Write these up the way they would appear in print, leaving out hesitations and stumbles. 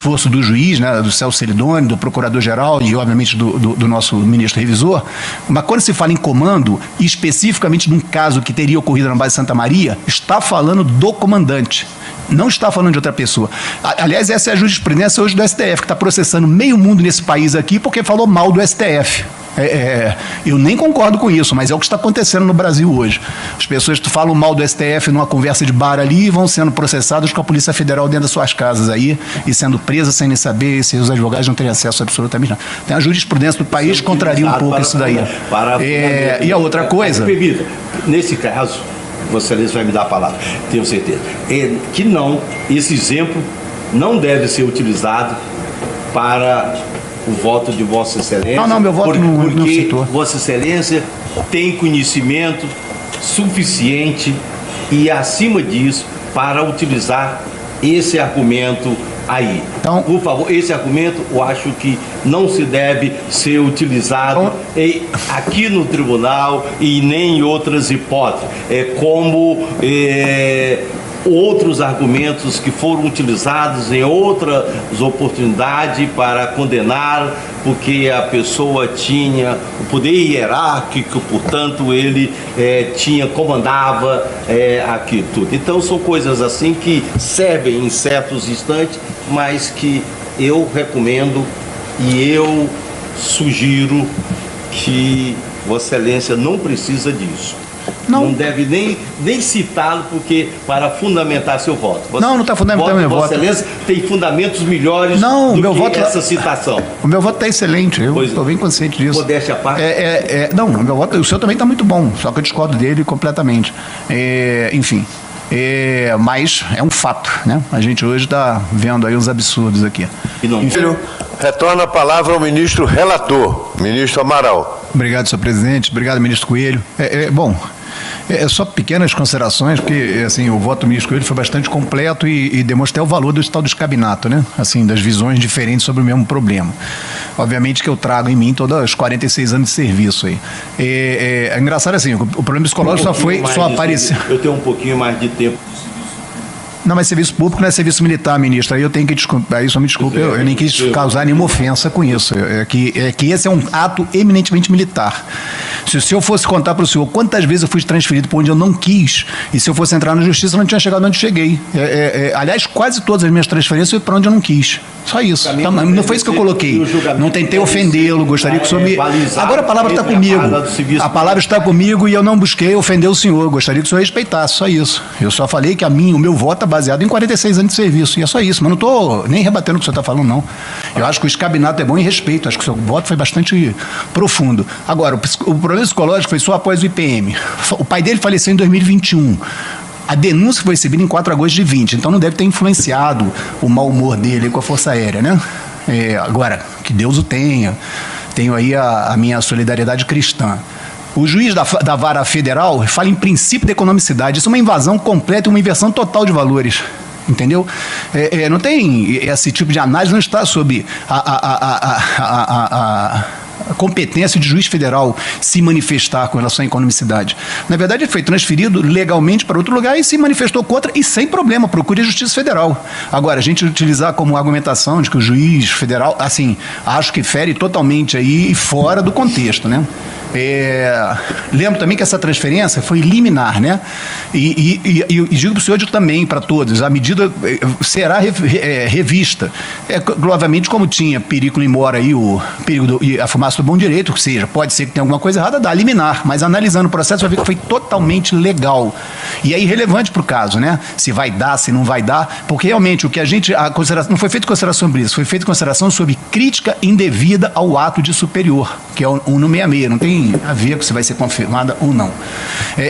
esforço do juiz, né, do Celso Celidoni, do procurador-geral e, obviamente, do nosso ministro revisor, mas quando se fala em comando, e especificamente de um caso que teria ocorrido na base de Santa Maria, está falando do comandante, não está falando de outra pessoa. Aliás, essa é a jurisprudência hoje do STF, que está processando meio mundo nesse país aqui porque falou mal do STF. Eu nem concordo com isso, mas é o que está acontecendo no Brasil hoje. As pessoas falam mal do STF numa conversa de bar ali e vão sendo processadas com a Polícia Federal dentro das suas casas aí, e sendo presas sem nem saber, se os advogados não terem acesso a absolutamente nada. Tem a jurisprudência do país que contraria um pouco isso daí. E a outra coisa... Nesse caso, Vossa Excelência vai me dar a palavra, tenho certeza, que não, esse exemplo não deve ser utilizado para o voto de Vossa Excelência. Não, meu voto não citou. Vossa Excelência tem conhecimento suficiente e, acima disso, para utilizar esse argumento aí. Então, por favor, esse argumento eu acho que não se deve ser utilizado aqui no tribunal e nem em outras hipóteses. Como outros argumentos que foram utilizados em outras oportunidades para condenar, porque a pessoa tinha o poder hierárquico, portanto ele comandava aquilo tudo. Então são coisas assim que servem em certos instantes, mas que eu recomendo e eu sugiro que Vossa Excelência não precisa disso. Não deve nem citá-lo, porque para fundamentar seu voto. Não está fundamentando meu voto. Vossa Excelência tem fundamentos melhores do que essa citação. O meu voto está excelente, eu estou bem consciente disso. Modéstia à parte. Não, o meu voto, o seu também está muito bom, só que eu discordo dele completamente. Enfim. Mas é um fato, né? A gente hoje está vendo aí uns absurdos aqui. Filho, retorna a palavra ao ministro relator, ministro Amaral. Obrigado, senhor presidente. Obrigado, ministro Coelho. Bom, só pequenas considerações, porque assim, o voto do ministro Coelho foi bastante completo e demonstra até o valor do tal do escabinato, né? Assim, das visões diferentes sobre o mesmo problema. Obviamente que eu trago em mim todos os 46 anos de serviço aí. É engraçado assim, o problema psicológico só apareceu... Eu tenho um pouquinho mais de tempo. Não, mas serviço público não é serviço militar, ministro. Aí eu tenho que desculpar, aí só me desculpe, eu nem quis causar nenhuma ofensa com isso. É que esse é um ato eminentemente militar. Se o senhor fosse contar para o senhor quantas vezes eu fui transferido para onde eu não quis, e se eu fosse entrar na justiça, eu não tinha chegado onde cheguei. Aliás, quase todas as minhas transferências foi para onde eu não quis. Só isso. Então, não foi isso que eu coloquei. Não tentei ofendê-lo, gostaria que o senhor me... Agora a palavra está comigo. A palavra está comigo e eu não busquei ofender o senhor. Gostaria que o senhor respeitasse, só isso. Eu só falei que o meu voto está baseado em 46 anos de serviço, e é só isso, mas não estou nem rebatendo o que o senhor está falando, não. Eu acho que o escabinato é bom em respeito, acho que o seu voto foi bastante profundo. Agora, o problema psicológico foi só após o IPM. O pai dele faleceu em 2021. A denúncia foi recebida em 4 de agosto de 20, então não deve ter influenciado o mau humor dele com a Força Aérea, né? Agora, que Deus o tenha, tenho aí a minha solidariedade cristã. O juiz da vara federal fala em princípio de economicidade. Isso é uma invasão completa e uma inversão total de valores. Entendeu? Não tem esse tipo de análise, não está sob a competência de juiz federal se manifestar com relação à economicidade. Na verdade, ele foi transferido legalmente para outro lugar e se manifestou contra, e sem problema, procure a Justiça Federal. Agora, a gente utilizar como argumentação de que o juiz federal, assim, acho que fere totalmente aí fora do contexto, né? Lembro também que essa transferência foi liminar, né? E digo para o senhor, digo também para todos, a medida será revista. Obviamente, como tinha perigo in mora aí, o perigo e a fumaça do bom direito, ou seja, pode ser que tenha alguma coisa errada, dá liminar, mas analisando o processo vai ver que foi totalmente legal. E é irrelevante para o caso, né? Se vai dar, se não vai dar, porque realmente o que não foi feito consideração sobre isso, foi feito consideração sobre crítica indevida ao ato de superior, que é o 166, não tem a ver com se vai ser confirmada ou não.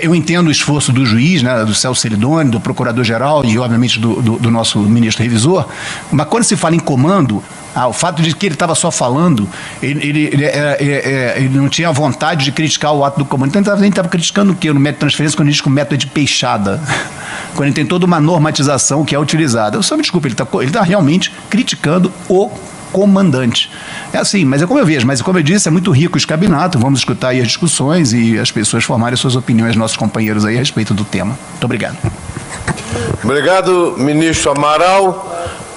Eu entendo o esforço do juiz, né, do Celso Celidoni, do procurador-geral e, obviamente, do nosso ministro revisor, mas quando se fala em comando, o fato de que ele estava só falando, ele não tinha vontade de criticar o ato do comando. Então, ele estava criticando o quê? No método de transferência, quando ele diz que o método é de peixada. Quando ele tem toda uma normatização que é utilizada. Eu só me desculpe, ele está realmente criticando o comandante. É assim, mas é como eu vejo, mas como eu disse, é muito rico o escabinato, vamos escutar aí as discussões e as pessoas formarem suas opiniões, nossos companheiros aí a respeito do tema. Muito obrigado. Obrigado, ministro Amaral.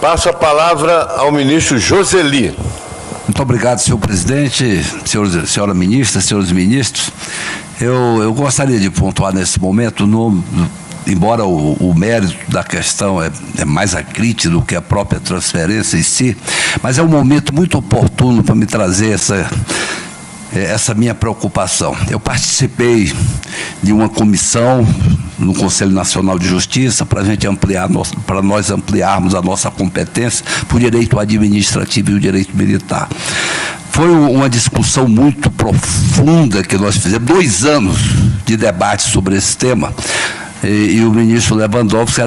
Passo a palavra ao ministro Joseli. Muito obrigado, senhor presidente, senhora ministra, senhores ministros. Eu gostaria de pontuar nesse momento, embora o mérito da questão é mais a crítica do que a própria transferência em si, mas é um momento muito oportuno para me trazer essa minha preocupação. Eu participei de uma comissão no Conselho Nacional de Justiça para nós ampliarmos a nossa competência para o direito administrativo e o direito militar. Foi uma discussão muito profunda que nós fizemos, 2 anos de debate sobre esse tema, e o ministro Lewandowski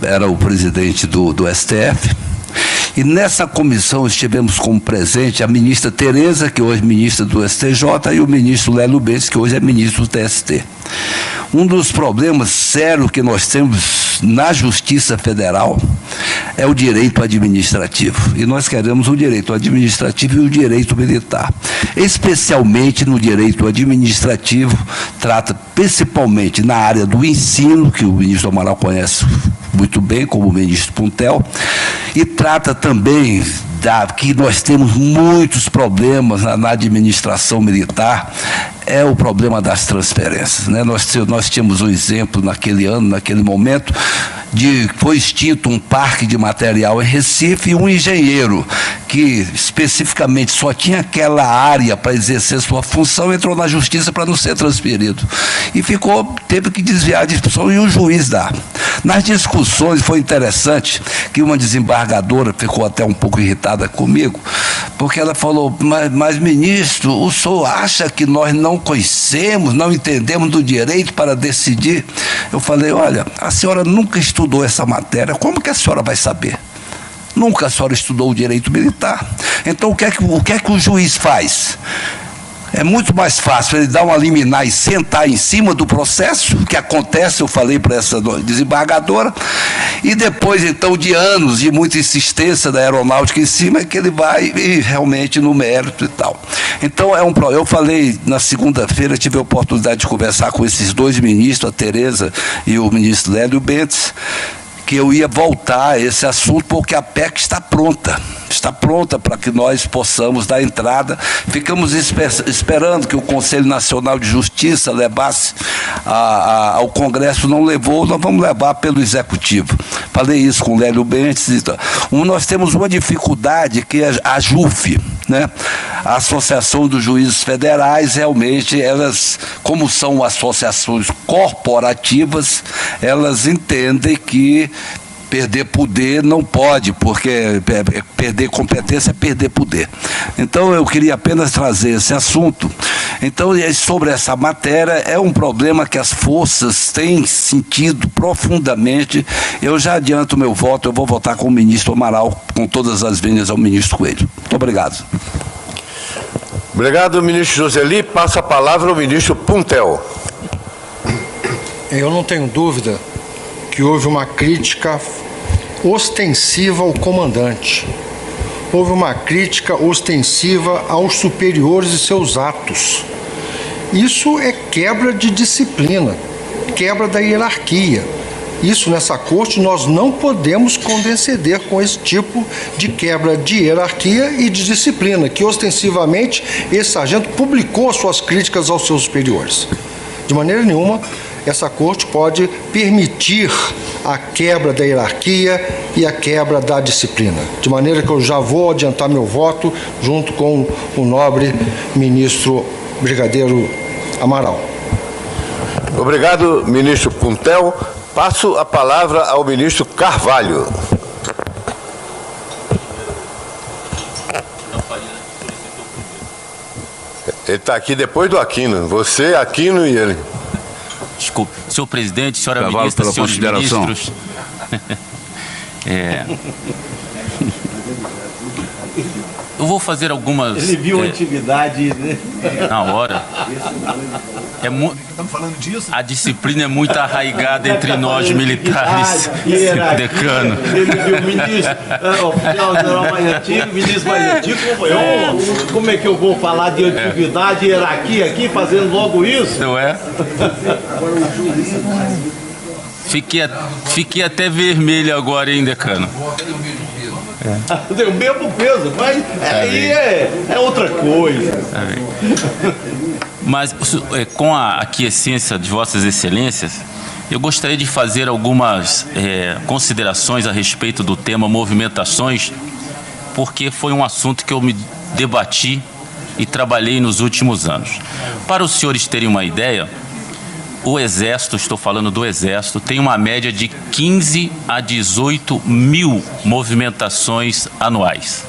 era o presidente do STF. E nessa comissão estivemos como presente a ministra Tereza, que hoje é ministra do STJ, e o ministro Lélio Bentes, que hoje é ministro do TST. Um dos problemas sérios que nós temos na Justiça Federal é o direito administrativo. E nós queremos o direito administrativo e o direito militar. Especialmente no direito administrativo, trata principalmente na área do ensino, que o ministro Amaral conhece muito bem, como o ministro Puntel, e trata também que nós temos muitos problemas na administração militar, é o problema das transferências, né? Nós tínhamos um exemplo naquele ano, naquele momento, foi extinto um parque de material em Recife, e um engenheiro que especificamente só tinha aquela área para exercer sua função entrou na justiça para não ser transferido. E teve que desviar a discussão e o juiz dá. Nas discussões foi interessante que uma desembargadora ficou até um pouco irritada comigo, porque ela falou, mas ministro, o senhor acha que nós não conhecemos, não entendemos do direito para decidir? Eu falei, olha, a senhora nunca estudou essa matéria, como que a senhora vai saber? Nunca a senhora estudou o direito militar. Então o que é que o juiz faz? É muito mais fácil ele dar uma liminar e sentar em cima do processo, que acontece, eu falei para essa desembargadora, e depois, então, de anos de muita insistência da aeronáutica em cima, é que ele vai realmente no mérito e tal. Então, eu falei na segunda-feira, tive a oportunidade de conversar com esses 2 ministros, a Tereza e o ministro Lélio Bentes, que eu ia voltar a esse assunto, porque a PEC está pronta para que nós possamos dar entrada. Ficamos esperando que o Conselho Nacional de Justiça levasse ao Congresso, não levou, nós vamos levar pelo Executivo. Falei isso com o Lélio Bentes. Nós temos uma dificuldade que é a JUF, né? A Associação dos Juízes Federais, realmente, elas, como são associações corporativas, elas entendem que perder poder não pode, porque perder competência é perder poder. Então, eu queria apenas trazer esse assunto. Então, sobre essa matéria, é um problema que as forças têm sentido profundamente. Eu já adianto o meu voto, eu vou votar com o ministro Amaral, com todas as vênias ao ministro Coelho. Muito obrigado. Obrigado, ministro Joseli. Passa a palavra ao ministro Puntel. Eu não tenho dúvida que houve uma crítica ostensiva ao comandante. Houve uma crítica ostensiva aos superiores e seus atos. Isso é quebra de disciplina, quebra da hierarquia. Isso, nessa corte, nós não podemos condescender com esse tipo de quebra de hierarquia e de disciplina, que ostensivamente esse sargento publicou suas críticas aos seus superiores. De maneira nenhuma, essa corte pode permitir a quebra da hierarquia e a quebra da disciplina. De maneira que eu já vou adiantar meu voto junto com o nobre ministro Brigadeiro Amaral. Obrigado, ministro Puntel. Passo a palavra ao ministro Carvalho. Ele está aqui depois do Aquino. Você, Aquino e ele. Desculpe. Senhor presidente, senhora Carvalho, ministra, pela senhores consideração. ministros. Eu vou fazer algumas... Ele viu a atividade, né? Na hora. Estamos falando disso? A disciplina é muito arraigada entre nós militares, decano. Ele viu o ministro, oficial geral mais antigo, ministro mais antigo. Como é que eu vou falar de atividade e hierarquia aqui, fazendo logo isso? Não é? Fiquei até vermelho agora, hein, decano? Tem o mesmo peso, mas aí é outra coisa. Mas com a aquiescência de Vossas Excelências, eu gostaria de fazer algumas considerações a respeito do tema movimentações, porque foi um assunto que eu me debati e trabalhei nos últimos anos. Para os senhores terem uma ideia, o Exército, estou falando do Exército, tem uma média de 15 a 18 mil movimentações anuais.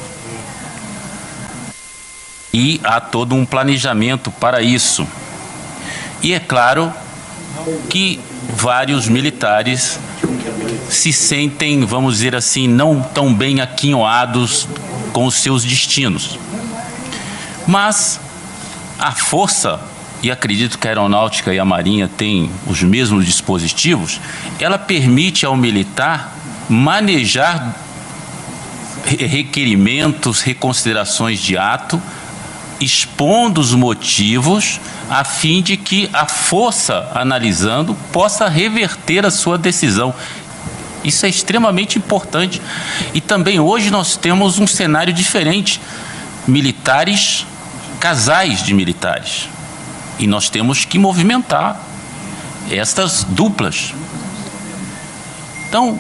E há todo um planejamento para isso. E é claro que vários militares se sentem, vamos dizer assim, não tão bem aquinhoados com os seus destinos. Mas a Força, e acredito que a Aeronáutica e a Marinha têm os mesmos dispositivos, ela permite ao militar manejar requerimentos, reconsiderações de ato, expondo os motivos, a fim de que a Força, analisando, possa reverter a sua decisão. Isso é extremamente importante. E também hoje nós temos um cenário diferente. Militares, casais de militares. E nós temos que movimentar estas duplas. Então,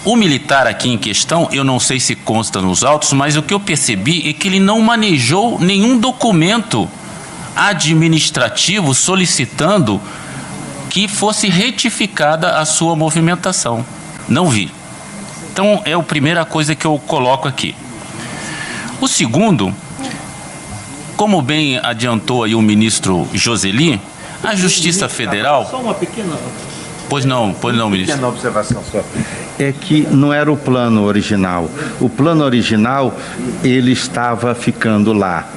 o militar aqui em questão, eu não sei se consta nos autos, mas o que eu percebi é que ele não manejou nenhum documento administrativo solicitando que fosse retificada a sua movimentação. Não vi. Então, é a primeira coisa que eu coloco aqui. O segundo, como bem adiantou aí o ministro Joseli, a Justiça Federal... Só uma pequena... Pois não, ministro. Pequena observação só. É que não era o plano original. O plano original, ele estava ficando lá.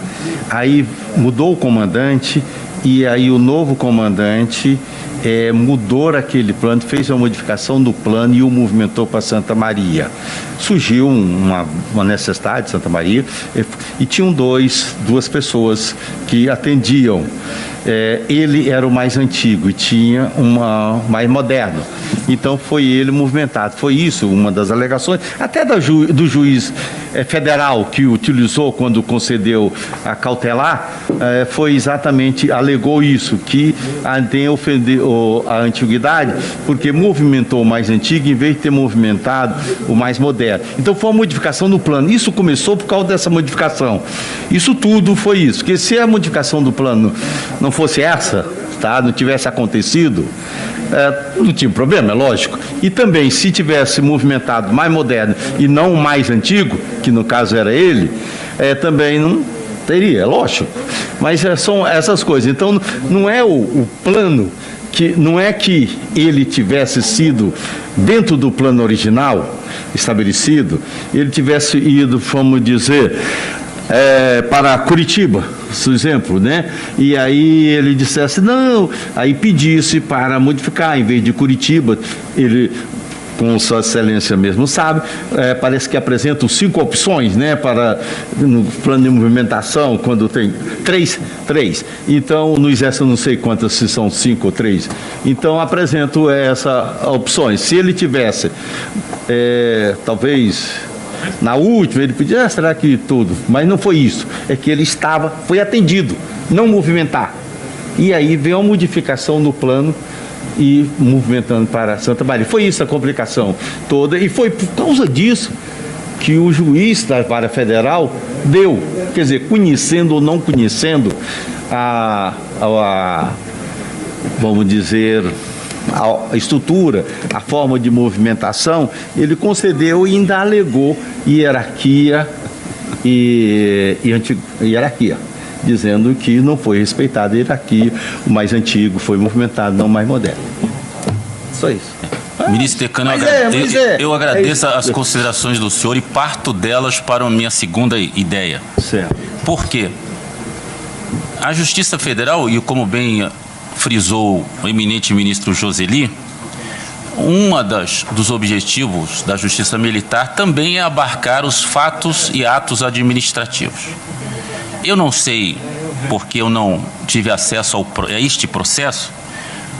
Aí mudou o comandante e aí o novo comandante mudou aquele plano, fez uma modificação do plano e o movimentou para Santa Maria. Surgiu uma necessidade de Santa Maria e tinham duas pessoas que atendiam. Ele era o mais antigo e tinha mais moderno. Então foi ele movimentado. Foi isso uma das alegações, até do juiz federal que utilizou quando concedeu a cautelar, foi exatamente, alegou isso, que tem ofendeu a antiguidade, porque movimentou o mais antigo em vez de ter movimentado o mais moderno. Então foi uma modificação do plano. Isso começou por causa dessa modificação. Isso tudo foi isso, porque se a modificação do plano não fosse essa, tá, não tivesse acontecido, não tinha problema, é lógico. E também, se tivesse movimentado mais moderno e não o mais antigo, que no caso era ele, também não teria, é lógico. Mas são essas coisas. Então, não é o plano, não é que ele tivesse sido dentro do plano original estabelecido, ele tivesse ido, vamos dizer, para Curitiba, por exemplo, né? E aí ele dissesse não, aí pedisse para modificar, em vez de Curitiba, ele, com Sua Excelência mesmo sabe, parece que apresentam 5 opções, né, para no plano de movimentação, quando tem 3. Então, no Exército eu não sei quantas, se são 5 ou 3. Então, apresento essas opções. Se ele tivesse, talvez... Na última, ele pediu, será que tudo? Mas não foi isso. É que ele foi atendido, não movimentar. E aí veio a modificação no plano e movimentando para Santa Maria. Foi isso a complicação toda. E foi por causa disso que o juiz da Vara Federal deu. Quer dizer, conhecendo ou não conhecendo vamos dizer... a estrutura, a forma de movimentação, ele concedeu e ainda alegou hierarquia hierarquia, dizendo que não foi respeitada a hierarquia, o mais antigo foi movimentado, não o mais moderno. Só isso. Ministro Decano, eu agradeço as considerações do senhor e parto delas para a minha segunda ideia. Certo. Por quê? A Justiça Federal, e como bem frisou o eminente ministro Joseli, dos objetivos da Justiça Militar também é abarcar os fatos e atos administrativos. Eu não sei, porque eu não tive acesso a este processo,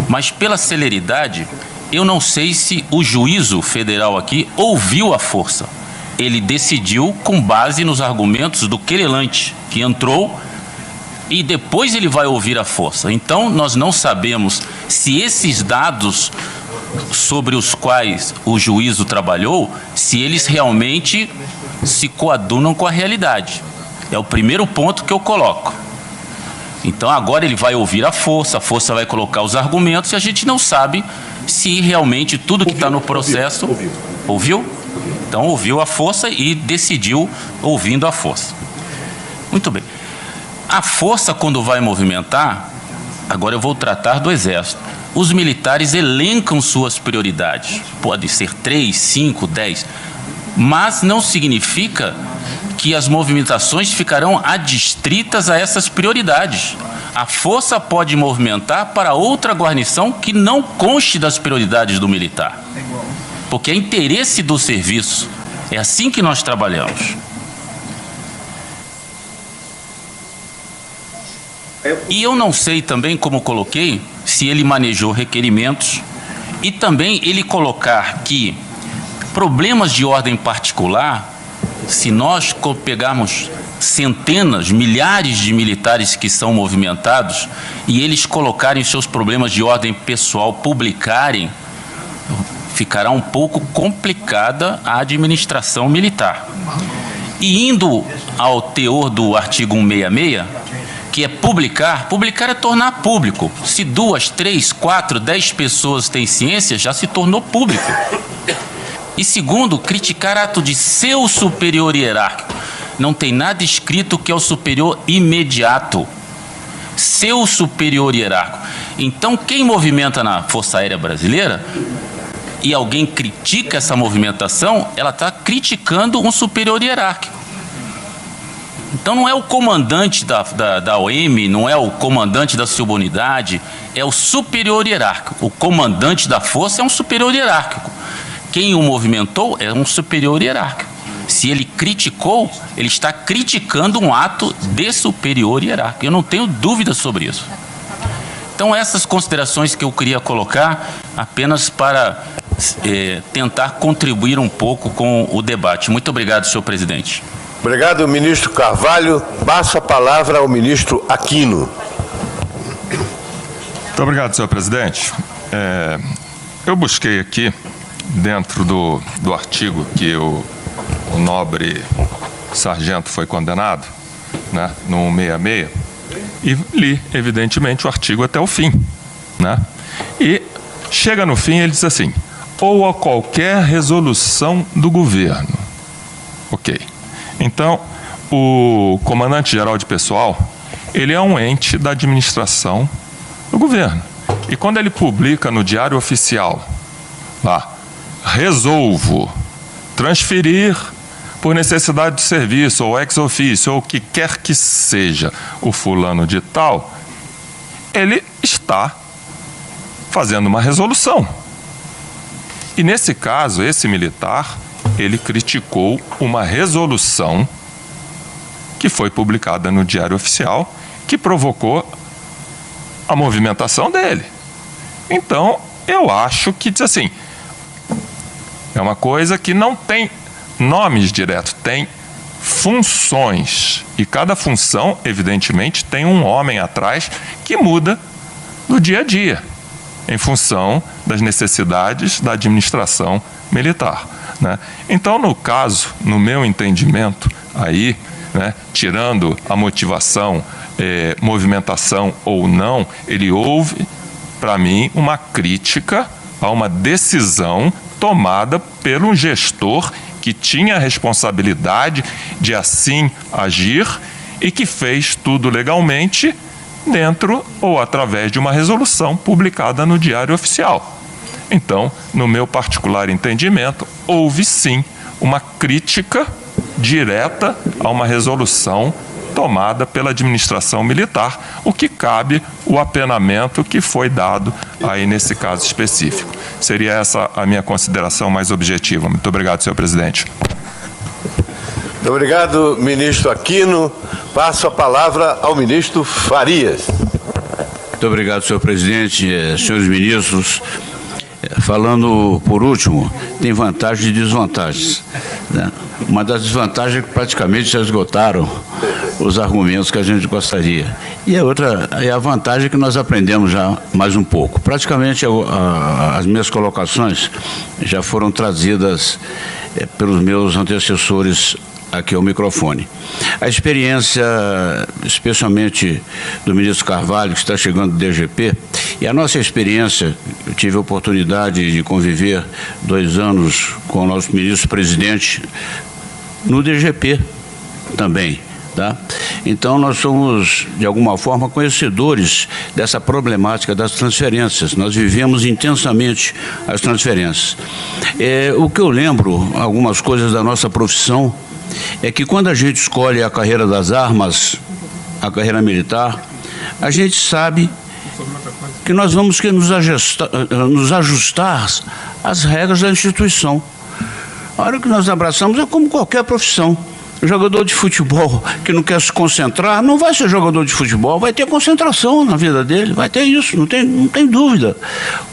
mas pela celeridade, eu não sei se o juízo federal aqui ouviu a Força. ele decidiu com base nos argumentos do querelante, que entrou, e depois ele vai ouvir a força. Então, nós não sabemos se esses dados sobre os quais o juízo trabalhou, se eles realmente se coadunam com a realidade. É o primeiro ponto que eu coloco. Então, agora ele vai ouvir a força vai colocar os argumentos, e a gente não sabe se realmente tudo que está no processo... Ouviu? Então, ouviu a força e decidiu ouvindo a força. Muito bem. A força, quando vai movimentar, agora eu vou tratar do Exército. Os militares elencam suas prioridades. Pode ser 3, 5, 10. Mas não significa que as movimentações ficarão adstritas a essas prioridades. A força pode movimentar para outra guarnição que não conste das prioridades do militar. Porque é interesse do serviço. É assim que nós trabalhamos. E eu não sei também, como coloquei, se ele manejou requerimentos e também ele colocar que problemas de ordem particular, se nós pegarmos centenas, milhares de militares que são movimentados e eles colocarem seus problemas de ordem pessoal, publicarem, ficará um pouco complicada a administração militar. E indo ao teor do artigo 166, que é publicar é tornar público. Se 2, 3, 4, 10 pessoas têm ciência, já se tornou público. E segundo, criticar ato de seu superior hierárquico. Não tem nada escrito que é o superior imediato. Seu superior hierárquico. Então, quem movimenta na Força Aérea Brasileira e alguém critica essa movimentação, ela está criticando um superior hierárquico. Então não é o comandante da OM, não é o comandante da subunidade, é o superior hierárquico. O comandante da força é um superior hierárquico. Quem o movimentou é um superior hierárquico. Se ele criticou, ele está criticando um ato de superior hierárquico. Eu não tenho dúvida sobre isso. Então essas considerações que eu queria colocar apenas para tentar contribuir um pouco com o debate. Muito obrigado, senhor presidente. Obrigado, ministro Carvalho. Passo a palavra ao ministro Aquino. Muito obrigado, senhor presidente. Eu busquei aqui, dentro do artigo que o nobre sargento foi condenado, né, no 166, e li, evidentemente, o artigo até o fim. Né? E chega no fim, ele diz assim: ou a qualquer resolução do governo. Ok. Então, o comandante-geral de pessoal, ele é um ente da administração do governo. E quando ele publica no Diário Oficial, lá, resolvo transferir por necessidade de serviço, ou ex officio, ou o que quer que seja, o fulano de tal, ele está fazendo uma resolução. E nesse caso, esse militar, ele criticou uma resolução que foi publicada no Diário Oficial, que provocou a movimentação dele. Então, eu acho que, diz assim, é uma coisa que não tem nomes diretos, tem funções. E cada função, evidentemente, tem um homem atrás que muda no dia a dia, em função das necessidades da administração militar. Né? Então, no caso, no meu entendimento, aí, né, tirando a motivação, movimentação ou não, ele houve, para mim, uma crítica a uma decisão tomada pelo gestor que tinha a responsabilidade de assim agir e que fez tudo legalmente dentro ou através de uma resolução publicada no Diário Oficial. Então, no meu particular entendimento, houve sim uma crítica direta a uma resolução tomada pela administração militar, o que cabe o apenamento que foi dado aí nesse caso específico. Seria essa a minha consideração mais objetiva. Muito obrigado, senhor presidente. Muito obrigado, ministro Aquino. Passo a palavra ao ministro Farias. Muito obrigado, senhor presidente, senhores ministros. Falando por último, tem vantagens e desvantagens, né? Uma das desvantagens é que praticamente já esgotaram os argumentos que a gente gostaria. E a outra é a vantagem que nós aprendemos já mais um pouco. Praticamente as minhas colocações já foram trazidas pelos meus antecessores aqui ao microfone. A experiência, especialmente do ministro Carvalho, que está chegando do DGP, e a nossa experiência, eu tive a oportunidade de conviver 2 anos com o nosso ministro-presidente no DGP também. Tá? Então, nós somos, de alguma forma, conhecedores dessa problemática das transferências. Nós vivemos intensamente as transferências. O que eu lembro, algumas coisas da nossa profissão, é que quando a gente escolhe a carreira das armas, a carreira militar, a gente sabe que nós vamos nos ajustar às regras da instituição. A hora que nós abraçamos é como qualquer profissão. O jogador de futebol que não quer se concentrar, não vai ser jogador de futebol, vai ter concentração na vida dele, vai ter isso, não tem dúvida.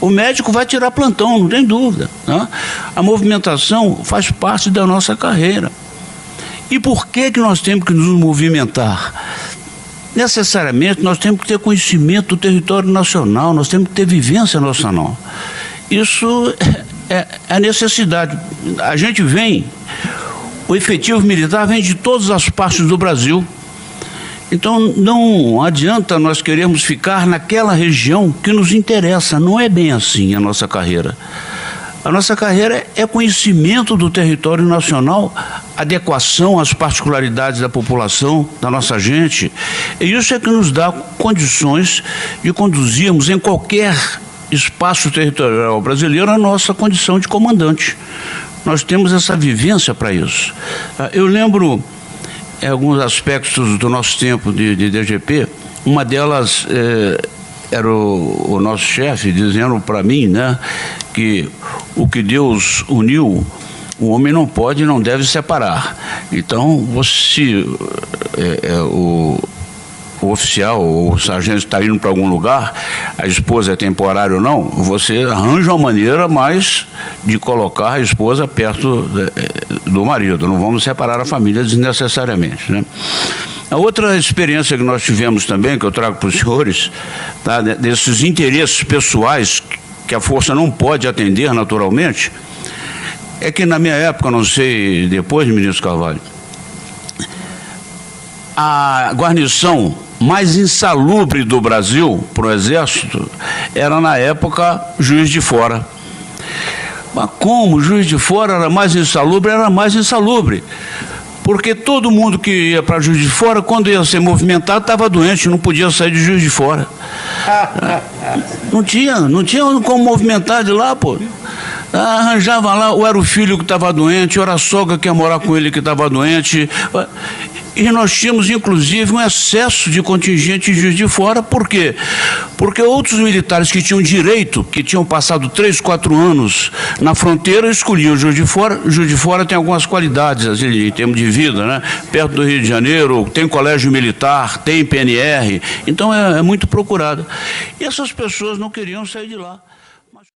O médico vai tirar plantão, não tem dúvida. Né? A movimentação faz parte da nossa carreira. E por que nós temos que nos movimentar? Necessariamente nós temos que ter conhecimento do território nacional, nós temos que ter vivência nacional. Isso é a necessidade. A gente vem, o efetivo militar vem de todas as partes do Brasil. Então não adianta nós queremos ficar naquela região que nos interessa, não é bem assim a nossa carreira. A nossa carreira é conhecimento do território nacional, adequação às particularidades da população, da nossa gente. E isso é que nos dá condições de conduzirmos em qualquer espaço territorial brasileiro a nossa condição de comandante. Nós temos essa vivência para isso. Eu lembro alguns aspectos do nosso tempo de DGP, uma delas era o nosso chefe dizendo para mim, né, que o que Deus uniu, o homem não pode e não deve separar. Então, se o oficial ou o sargento está indo para algum lugar, a esposa é temporária ou não, você arranja uma maneira mais de colocar a esposa perto do marido. Não vamos separar a família desnecessariamente, né? A outra experiência que nós tivemos também, que eu trago para os senhores, tá, desses interesses pessoais que a força não pode atender naturalmente, é que na minha época, não sei depois, ministro Carvalho, a guarnição mais insalubre do Brasil para o Exército era, na época, Juiz de Fora. Mas como Juiz de Fora era mais insalubre? Era mais insalubre. Porque todo mundo que ia para Juiz de Fora, quando ia ser movimentado, estava doente, não podia sair de Juiz de Fora. Não tinha como movimentar de lá, pô. Arranjava lá, ou era o filho que estava doente, ou era a sogra que ia morar com ele que estava doente. E nós tínhamos, inclusive, um excesso de contingente em Juiz de Fora. Por quê? Porque outros militares que tinham direito, que tinham passado 3, 4 anos na fronteira, escolhiam Juiz de Fora. Juiz de Fora tem algumas qualidades, assim, em termos de vida, né? Perto do Rio de Janeiro, tem colégio militar, tem PNR, então é muito procurado. E essas pessoas não queriam sair de lá.